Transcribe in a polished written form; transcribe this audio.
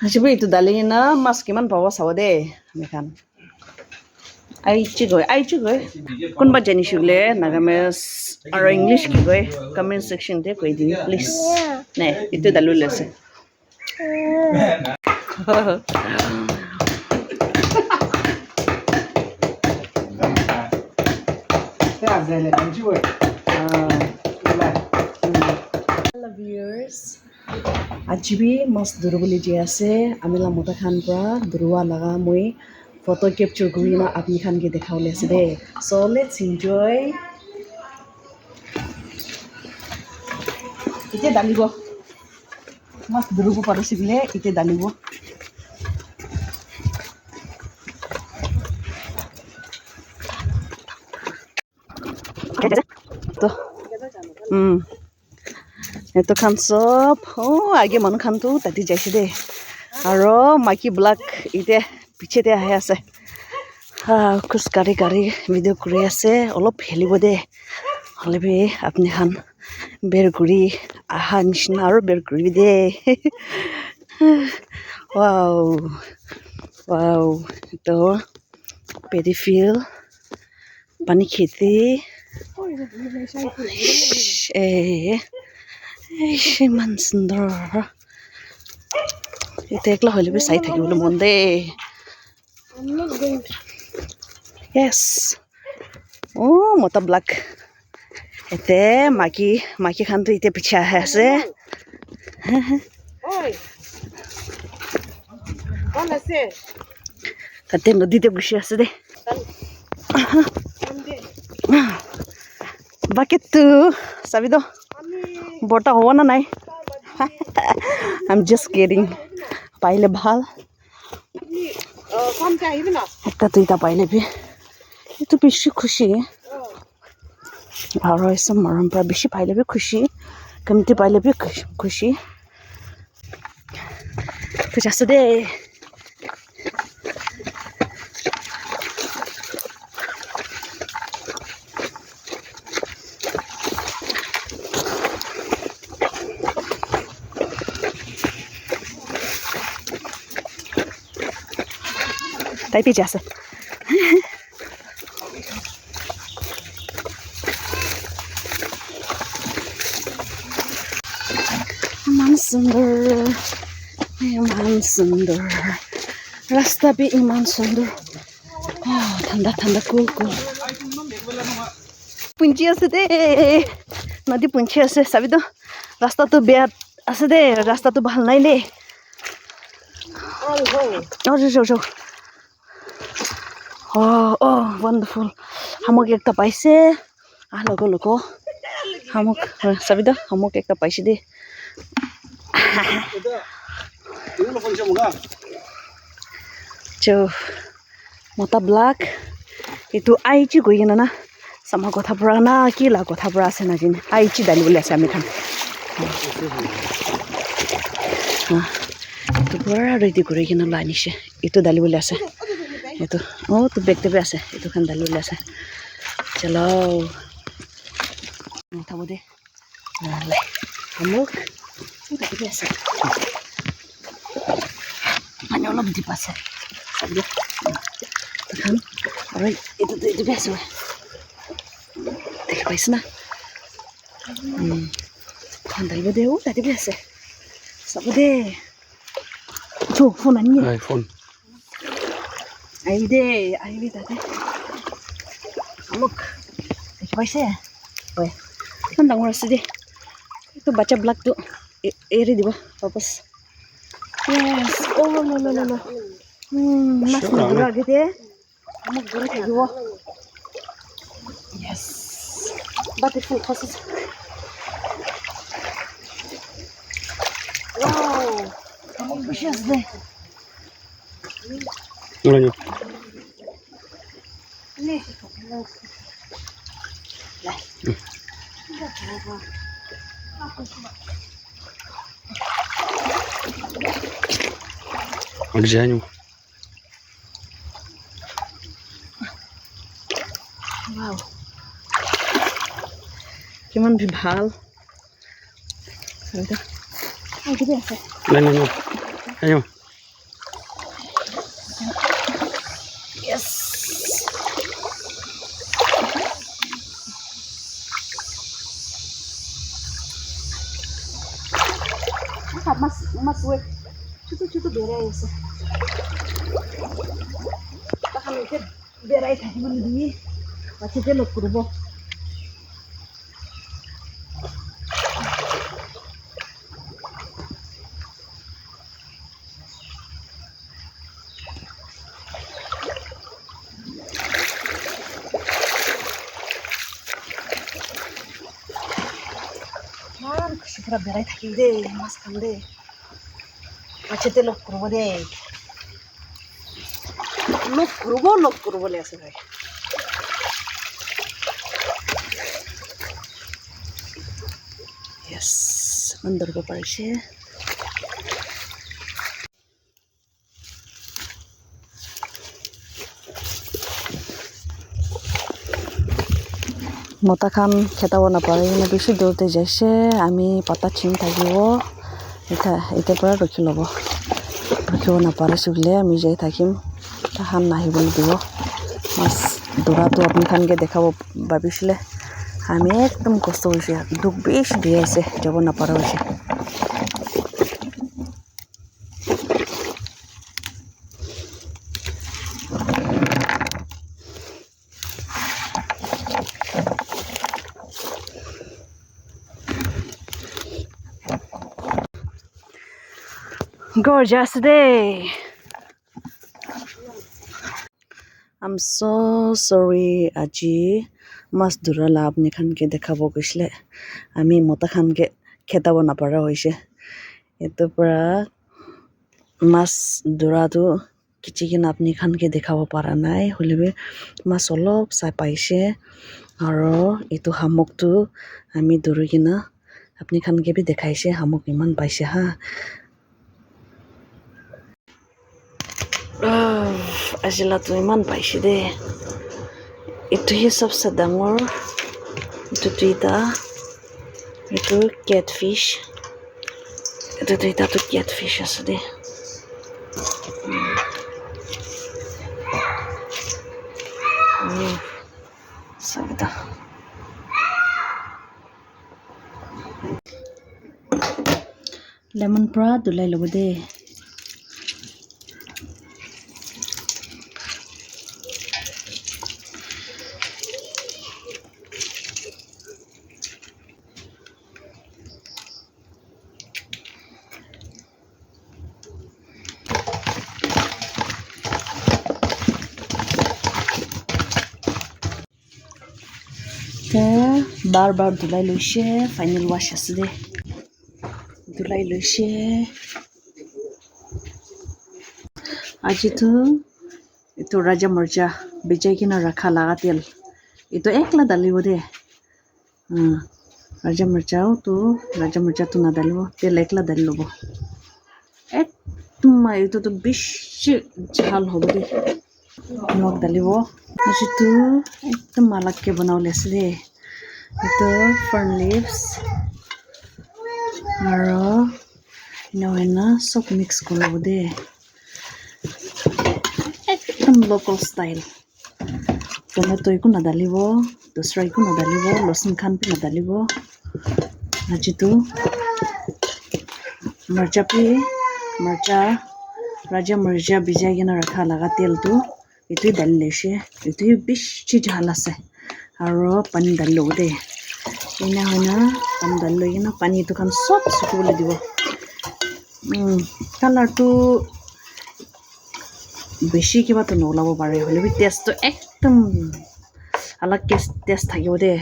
Hajibu itu dali na mas kiman bawa sawa de mekan. Ai chigoi. Kunba jani shugle Nagames or English kigoi comment section de koi di please. Ne, itu dalu lese. Hello viewers. Ajibi mas durubuli je ase amila mota khan pra durwa laga moi photo capture kurina apni khan ke dekhawle ase de. So let's enjoy. Ite dalibo. Mas durubu parosigle ite dalibo. To. Eto khan sob age manu khan tu tati jaise de aro maki black ite piche de ahe ase kus kari video kuri ase olop helibo de holebi apni khan ber guri aha nishna aro ber guri de wow to paddy field pani kheti ইমান সুন্দৰ এতিয়া একলা হলে চাই থাকিবলৈ মন দেই yes মতা black এতিয়া মাইকী খানটো এতিয়া পিছে আহে আছে তাতে নদীতে গুচি আছে দেই বাকেটটো চাবি দ বৰ্তা হ'ব না নাই I'm just kidding পাইলে ভাল একটা দুইটা পাইলে বি এইটো বেছি খুশি আৰু এসব মৰম পৰা বেছি পাইলে বি খুশি কমতি পাইলে বি খুশি ঠিক আছে দে তাই পিছে আছে ইমান সুন্দৰ ৰাস্তা বি ইমান সুন্দৰ ঠাণ্ডা কুল পুঞ্চি আছে দে নদী পুঞ্চি আছে চাবি তো ৰাস্তাটো বেয়া আছে দে ৰাস্তাটো ভাল নাই দে wonderful hamok ekta paise loko hamok sabi da hamok ekta paise de jo mota black itu aichi goyina na sama kotha pura na ki la kotha pura ase na jin aichi dali bole ase ami khan itu pura ready kori kina la anishe itu dali bole ase itu tu bekte be ase itu khan dalu ase chalo thabo de le hamuk udah be ase ani olop di pase sabi kan alright itu be ase dekh paise na khan dalu de udah be ase sabi de phone ani iPhone Ayo deh tadi. Amuk, coba sih ya. Oh ya, kan tanggung rasa deh. Itu baca black tuh, iri di bawah, papus. Yes, no. Mas negara gitu ya. Amuk gurih kayak gua. Yes, beautiful khusus. Wow, amuk besar deh. Mulanya. Nih. Lah. А где они? Wow. Cuman bihal. Ada. Ah, gitu ya. Ayo. वे छोटो छोटो बेराई আছে তাহলে এতে বেরাই থাকিব নিদি বাচ্চাতে log করব আর খুশিরা বেরাই থাকি দে মাছ খান দে বাচ্চাতে লগ করব দে লগ করব বলে আছে ভাই यस अंदर को पारছে মতা খান খেতাব নাপারে না বেশি দূরতে যাইছে আমি পাতা চিন থাকিব এটা পৰা ৰখি ল'ব ৰখিব নাপাৰে সুগলে আমি যাই থাকিম তাহান নাহিবলৈ দিব মাছ দৰাটো আপুনি খানকে দেখাব ভাবিছিলে আমি একদম কষ্ট হৈছে দুখ বেছি দিয়ে আছে যাব নাপাৰা হৈছে Gorgeous day. I'm so sorry আজি মাছ ধৰা আপনি খানকে দেখাব গৈছিলে আমি মতা খানকে খেতাব নাপাৰা হৈছে এটো পৰা মাছ ধৰাটো কিচিকিন আপনি খানকে দেখাব পাৰা নাই হলিবে মাছ অলপ চাই পাইছে আৰু এটো হামকটো আমি ধৰি কিনা আপনি খানকে বি দেখাইছে হামক ইমান পাইছে হা আজিলা তো ইমান পাইছে দে এটো হি সবসে ডাঙৰ এটো দুইটা এটো ক্যাটফিশ এটো দুইটা তো ক্যাটফিশ আছে দে সাগদা লেমন পৰা দুলাই লব দে বাৰ ধুলাই লৈছে ফাইনেল ৱাশ আছে দে ধুলাই লৈছে আজিতো এইটো ৰাজা মৰ্জা বেজাই কিনা ৰাখা লাগা তেল এইটো একলা ডালিব দে ৰাজা মৰ্জাটো নাডালিব তেল একলা ডালি ল'ব একদম এইটোতো বেছি ঝাল হ'ব দে নিমখ ডালিব আজিতো একদম মালাককে বনাবলৈ আছে দে itu fern leaves aro nawena sop mix kolobo de ekdom local style tomato iku nadalibo dosra iku nadalibo losun khan pi nadalibo ajitu marcha raja marja bijai gina rakha laga tel tu itu dali leshe itu bishi jhal ase aro pani dalo de ina hona pani dalo ina pani to kan sob sukule dibo color to beshi kiba to nolabo pare hole bi taste to ekdom alag taste thakibo de